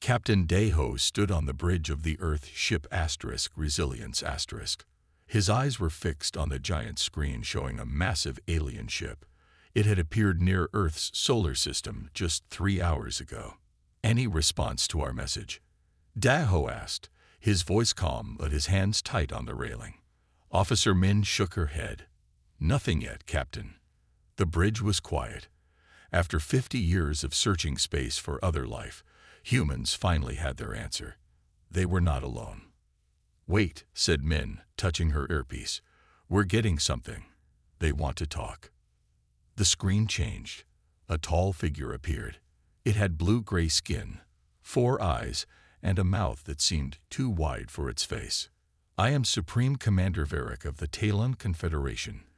Captain Deho stood on the bridge of the Earth ship Resilience *. His eyes were fixed on the giant screen showing a massive alien ship. It had appeared near Earth's solar system just 3 hours ago. "Any response to our message?" Deho asked, his voice calm but his hands tight on the railing. Officer Min shook her head. "Nothing yet, Captain." The bridge was quiet. After 50 years of searching space for other life, humans finally had their answer. They were not alone. "Wait," said Min, touching her earpiece. "We're getting something. They want to talk." The screen changed. A tall figure appeared. It had blue-gray skin, 4 eyes, and a mouth that seemed too wide for its face. "I am Supreme Commander Varric of the Talon Confederation,"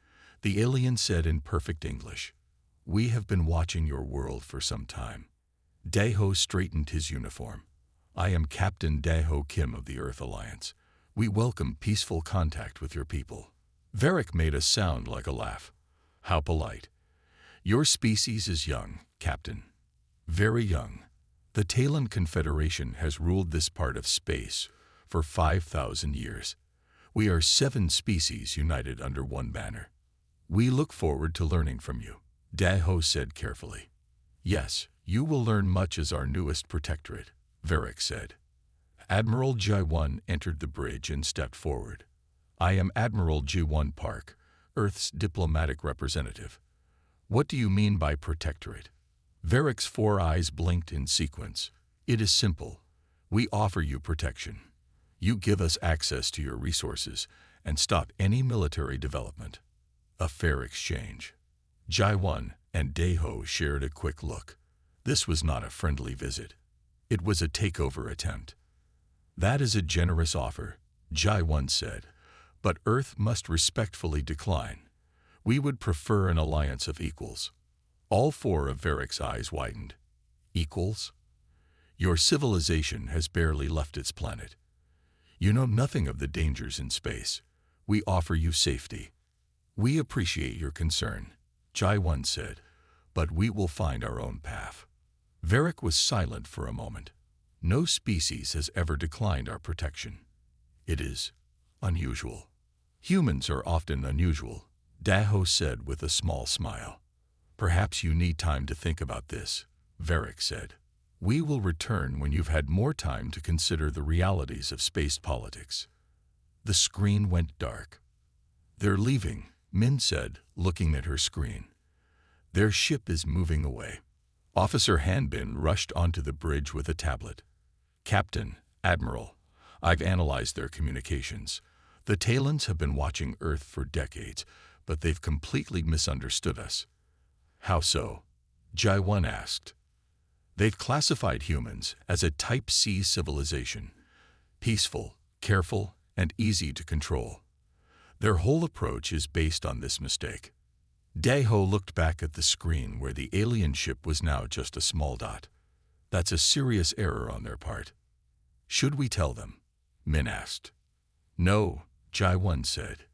the alien said in perfect English. "We have been watching your world for some time." Deho straightened his uniform. "I am Captain Deho Kim of the Earth Alliance. We welcome peaceful contact with your people." Varric made a sound like a laugh. "How polite. Your species is young, Captain. Very young. The Talon Confederation has ruled this part of space for 5,000 years. We are 7 species united under one banner. We look forward to learning from you," Deho said carefully. "Yes, you will learn much as our newest protectorate," Varric said. Admiral Ji-1 entered the bridge and stepped forward. "I am Admiral Ji-1 Park, Earth's diplomatic representative." "What do you mean by protectorate?" Varric's 4 eyes blinked in sequence. "It is simple. We offer you protection. You give us access to your resources and stop any military development. A fair exchange." Ji-1 and Deho shared a quick look. This was not a friendly visit. It was a takeover attempt. "That is a generous offer," Ji-1 said, "but Earth must respectfully decline. We would prefer an alliance of equals." All 4 of Varric's eyes widened. "Equals? Your civilization has barely left its planet. You know nothing of the dangers in space. We offer you safety." "We appreciate your concern," Ji-1 said, "but we will find our own path." Varric was silent for a moment. "No species has ever declined our protection. It is unusual." "Humans are often unusual," Deho said with a small smile. "Perhaps you need time to think about this," Varric said. "We will return when you've had more time to consider the realities of space politics." The screen went dark. "They're leaving," Min said, looking at her screen. "Their ship is moving away." Officer Hanbin rushed onto the bridge with a tablet. "Captain, Admiral, I've analyzed their communications. The Talons have been watching Earth for decades, but they've completely misunderstood us." "How so?" Ji-1 asked. "They've classified humans as a Type C civilization, peaceful, careful, and easy to control. Their whole approach is based on this mistake." Deho looked back at the screen where the alien ship was now just a small dot. "That's a serious error on their part." "Should we tell them?" Min asked. "No," Ji-1 said.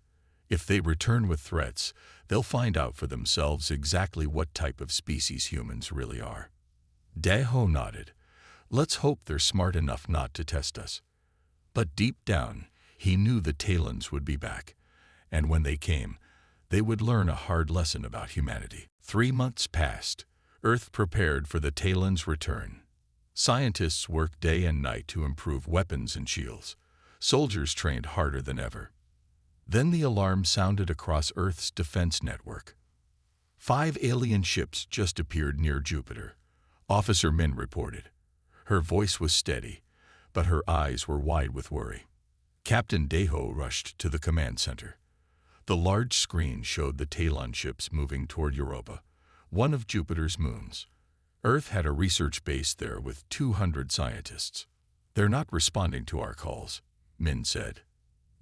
"If they return with threats, they'll find out for themselves exactly what type of species humans really are." Deho nodded. "Let's hope they're smart enough not to test us." But deep down, he knew the Talons would be back, and when they came, they would learn a hard lesson about humanity. 3 months passed. Earth prepared for the Talons' return. Scientists worked day and night to improve weapons and shields. Soldiers trained harder than ever. Then the alarm sounded across Earth's defense network. 5 alien ships just appeared near Jupiter, Officer Min reported. Her voice was steady, but her eyes were wide with worry. Captain Deho rushed to the command center. The large screen showed the Talon ships moving toward Europa, one of Jupiter's moons. Earth had a research base there with 200 scientists. "They're not responding to our calls," Min said.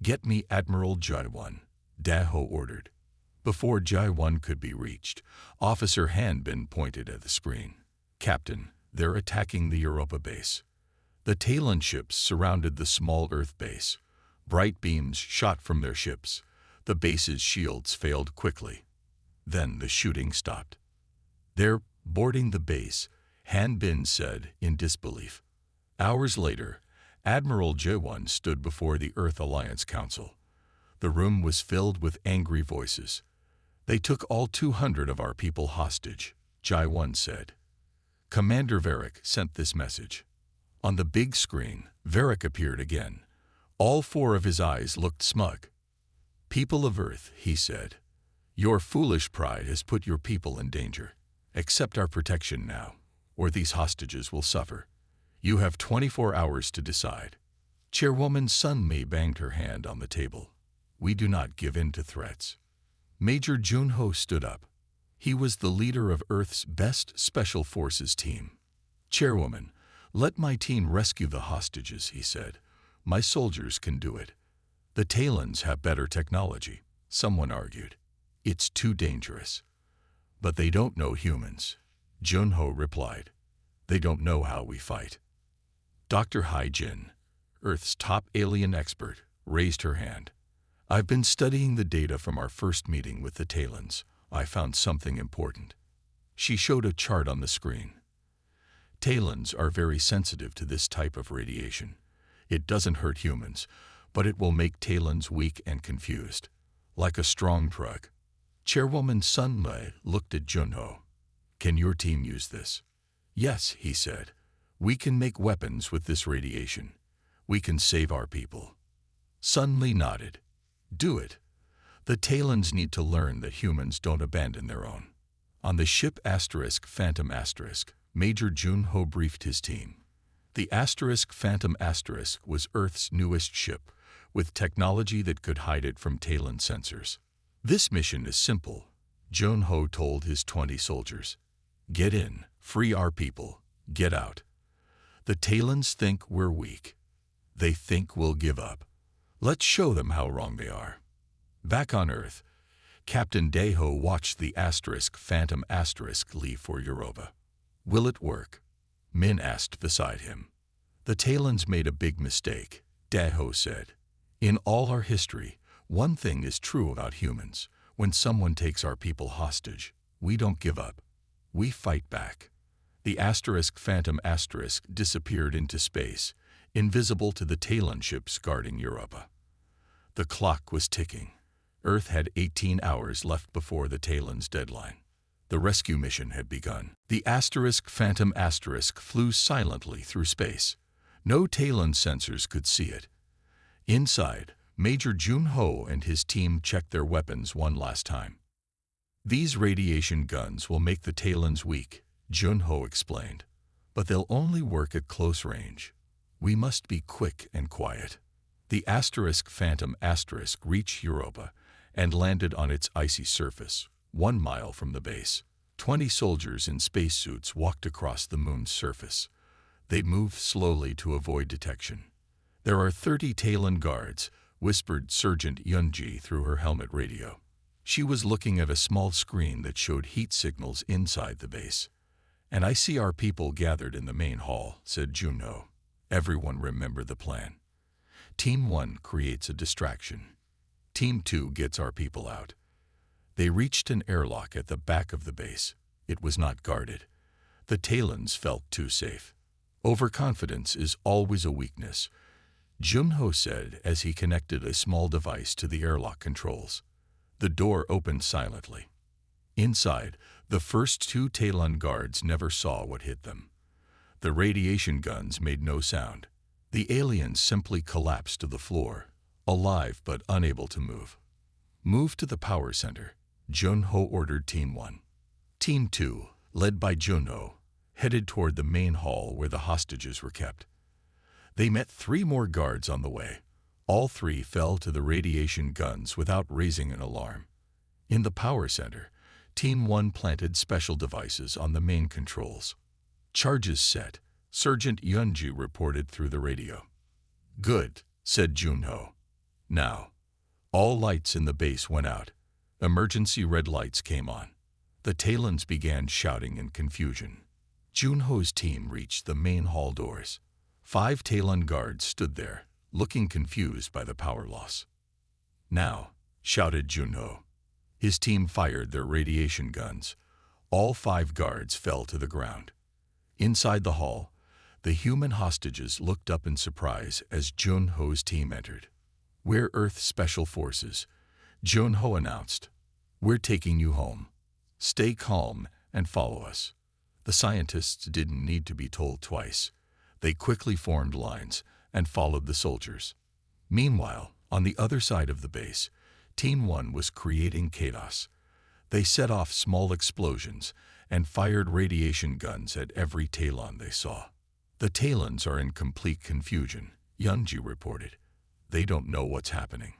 "Get me Admiral Ji-1, Deho ordered. Before Ji-1 could be reached, Officer Hanbin pointed at the screen. "Captain, they're attacking the Europa base." The Talon ships surrounded the small Earth base. Bright beams shot from their ships. The base's shields failed quickly. Then the shooting stopped. "They're boarding the base," Hanbin said in disbelief. Hours later, Admiral J1 stood before the Earth Alliance Council. The room was filled with angry voices. They took all 200 of our people hostage, J1 said. Commander Varric sent this message. On the big screen, Varric appeared again. All 4 of his eyes looked smug. People of Earth, he said, your foolish pride has put your people in danger. Accept our protection now, or these hostages will suffer. You have 24 hours to decide. Chairwoman Sun Mei banged her hand on the table. We do not give in to threats. Major Junho stood up. He was the leader of Earth's best Special Forces team. Chairwoman, let my team rescue the hostages, he said. My soldiers can do it. The Talons have better technology, someone argued. It's too dangerous. But they don't know humans, Junho replied. They don't know how we fight. Dr. Hai Jin, Earth's top alien expert, raised her hand. I've been studying the data from our first meeting with the Talons. I found something important. She showed a chart on the screen. Talons are very sensitive to this type of radiation. It doesn't hurt humans, but it will make Talons weak and confused, like a strong drug. Chairwoman Sun Mei looked at Junho. Can your team use this? Yes, he said. We can make weapons with this radiation. We can save our people. Sun Mei nodded. Do it. The Talons need to learn that humans don't abandon their own. On the ship Phantom *, Major Junho briefed his team. The Phantom * was Earth's newest ship, with technology that could hide it from Talon sensors. This mission is simple, Junho told his 20 soldiers. Get in, free our people, get out. The Talons think we're weak. They think we'll give up. Let's show them how wrong they are. Back on Earth, Captain Daeho watched the Phantom * leave for Europa. Will it work? Min asked beside him. The Talons made a big mistake, Daeho said. In all our history, one thing is true about humans. When someone takes our people hostage, we don't give up. We fight back. The Phantom * disappeared into space, invisible to the Talon ships guarding Europa. The clock was ticking. Earth had 18 hours left before the Talons' deadline. The rescue mission had begun. The Phantom * flew silently through space. No Talon sensors could see it. Inside, Major Junho and his team checked their weapons one last time. These radiation guns will make the Talons weak, Junho explained. But they'll only work at close range. We must be quick and quiet. The Phantom * reached Europa and landed on its icy surface, 1 mile from the base. 20 soldiers in spacesuits walked across the moon's surface. They moved slowly to avoid detection. There are 30 Talon guards, whispered Sergeant Yunji through her helmet radio. She was looking at a small screen that showed heat signals inside the base. And I see our people gathered in the main hall, said Junho. Everyone remember the plan. Team 1 creates a distraction. Team 2 gets our people out. They reached an airlock at the back of the base. It was not guarded. The Talons felt too safe. Overconfidence is always a weakness, Junho said as he connected a small device to the airlock controls. The door opened silently. Inside, the first 2 Talon guards never saw what hit them. The radiation guns made no sound. The aliens simply collapsed to the floor, alive but unable to move. Move to the power center, Junho ordered Team 1. Team 2, led by Junho, headed toward the main hall where the hostages were kept. They met 3 more guards on the way. All 3 fell to the radiation guns without raising an alarm. In the power center, Team 1 planted special devices on the main controls. Charges set, Sergeant Yunji reported through the radio. Good, said Junho. Now, all lights in the base went out. Emergency red lights came on. The Talons began shouting in confusion. Junho's team reached the main hall doors. 5 Talon guards stood there, looking confused by the power loss. Now, shouted Junho. His team fired their radiation guns. All 5 guards fell to the ground. Inside the hall, The human hostages looked up in surprise as Jun-Ho's team entered. "We're Earth Special Forces," Jun-Ho announced. "We're taking you home. Stay calm and follow us." The scientists didn't need to be told twice. They quickly formed lines and followed the soldiers. Meanwhile, on the other side of the base, Team 1 was creating chaos. They set off small explosions and fired radiation guns at every Talon they saw. "The Talons are in complete confusion," Yunji reported. "They don't know what's happening."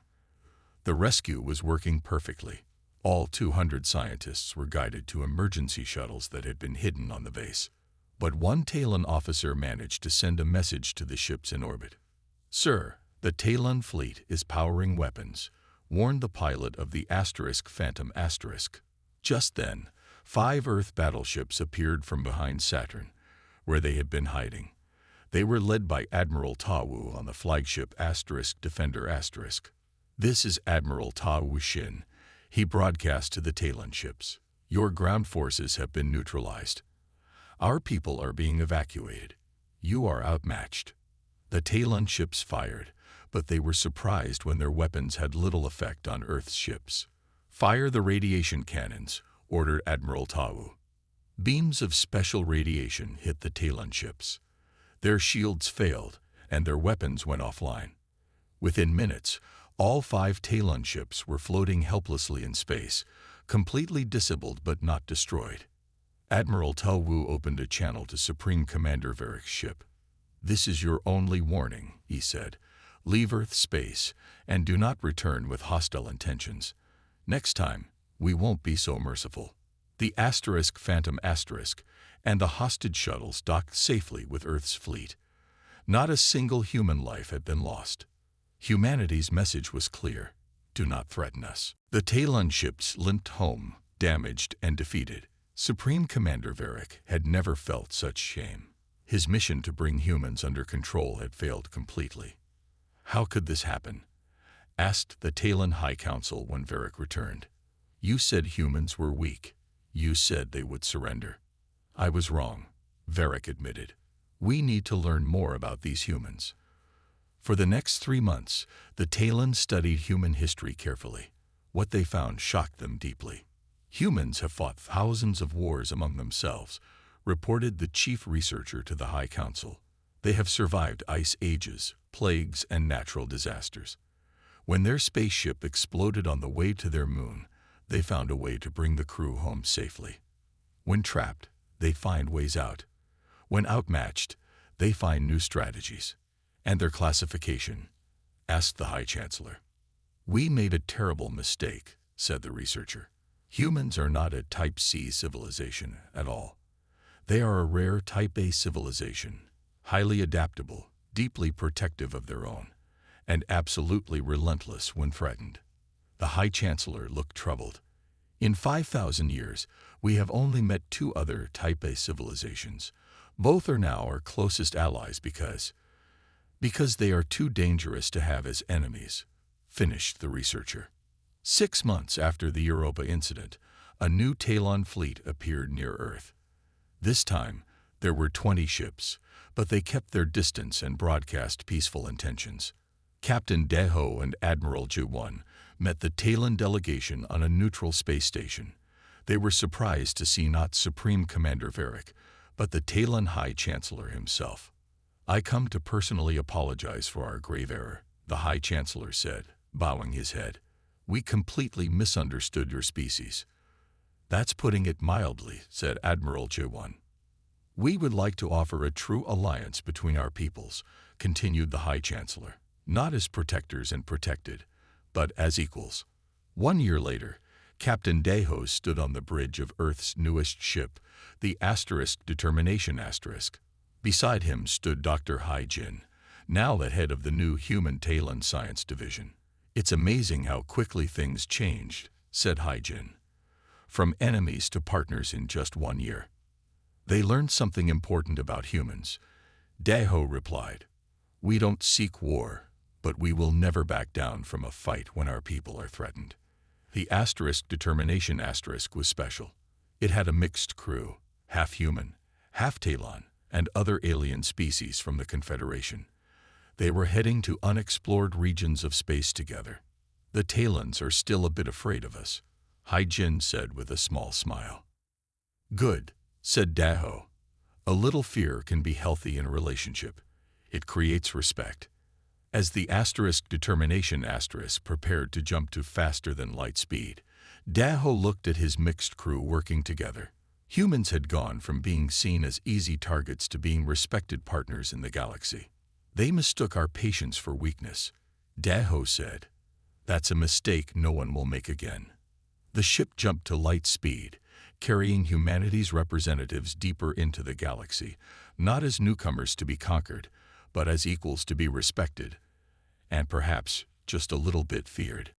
The rescue was working perfectly. All 200 scientists were guided to emergency shuttles that had been hidden on the base. But one Talon officer managed to send a message to the ships in orbit. "Sir, the Talon fleet is powering weapons," warned the pilot of the Phantom *. Just then, 5 Earth battleships appeared from behind Saturn, where they had been hiding. They were led by Admiral Ta-Wu on the flagship Defender *. "This is Admiral Ta-Wu Shin," he broadcast to the Talon ships. "Your ground forces have been neutralized. Our people are being evacuated. You are outmatched." The Talon ships fired, but they were surprised when their weapons had little effect on Earth's ships. "Fire the radiation cannons," ordered Admiral Ta-Wu. Beams of special radiation hit the Talon ships. Their shields failed, and their weapons went offline. Within minutes, all 5 Talon ships were floating helplessly in space, completely disabled but not destroyed. Admiral Ta-Wu opened a channel to Supreme Commander Varric's ship. "This is your only warning," he said. "Leave Earth space and do not return with hostile intentions. Next time, we won't be so merciful." The Phantom and the hostage shuttles docked safely with Earth's fleet. Not a single human life had been lost. Humanity's message was clear: do not threaten us. The Talon ships limped home, damaged and defeated. Supreme Commander Varric had never felt such shame. His mission to bring humans under control had failed completely. "How could this happen?" asked the Talon High Council when Varric returned. "You said humans were weak. You said they would surrender." "I was wrong," Varric admitted. "We need to learn more about these humans." For the next 3 months, the Talon studied human history carefully. What they found shocked them deeply. "Humans have fought thousands of wars among themselves," reported the chief researcher to the High Council. "They have survived ice ages, plagues, and natural disasters. When their spaceship exploded on the way to their moon, they found a way to bring the crew home safely. When trapped, they find ways out. When outmatched, they find new strategies." "And their classification?" asked the High Chancellor. "We made a terrible mistake," said the researcher. "Humans are not a Type C civilization at all. They are a rare Type A civilization, highly adaptable, deeply protective of their own, and absolutely relentless when threatened." The High Chancellor looked troubled. "In 5,000 years, we have only met 2 other Type A civilizations. Both are now our closest allies because they are too dangerous to have as enemies," finished the researcher. 6 months after the Europa incident, a new Talon fleet appeared near Earth. This time, there were 20 ships, but they kept their distance and broadcast peaceful intentions. Captain Deho and Admiral Ju-1 met the Talon delegation on a neutral space station. They were surprised to see not Supreme Commander Varric, but the Talon High Chancellor himself. "I come to personally apologize for our grave error," the High Chancellor said, bowing his head. "We completely misunderstood your species." "That's putting it mildly," said Admiral Ju-1. "We would like to offer a true alliance between our peoples," continued the High Chancellor, "not as protectors and protected, but as equals." 1 year later, Captain Deho stood on the bridge of Earth's newest ship, the Determination *. Beside him stood Dr. Hai Jin, now the head of the new Human Talon Science Division. "It's amazing how quickly things changed," said Hai Jin. "From enemies to partners in just 1 year." "They learned something important about humans," Deho replied. "We don't seek war, but we will never back down from a fight when our people are threatened." The Determination * was special. It had a mixed crew, half human, half Talon, and other alien species from the Confederation. They were heading to unexplored regions of space together. The Talons are still a bit afraid of us, Hai-Jin said with a small smile. Good, said Daho. A little fear can be healthy in a relationship. It creates respect. As the determination prepared to jump to faster than light speed, Daho looked at his mixed crew working together. Humans had gone from being seen as easy targets to being respected partners in the galaxy. They mistook our patience for weakness, Daho said. That's a mistake no one will make again. The ship jumped to light speed, carrying humanity's representatives deeper into the galaxy, not as newcomers to be conquered, but as equals to be respected, and perhaps just a little bit feared.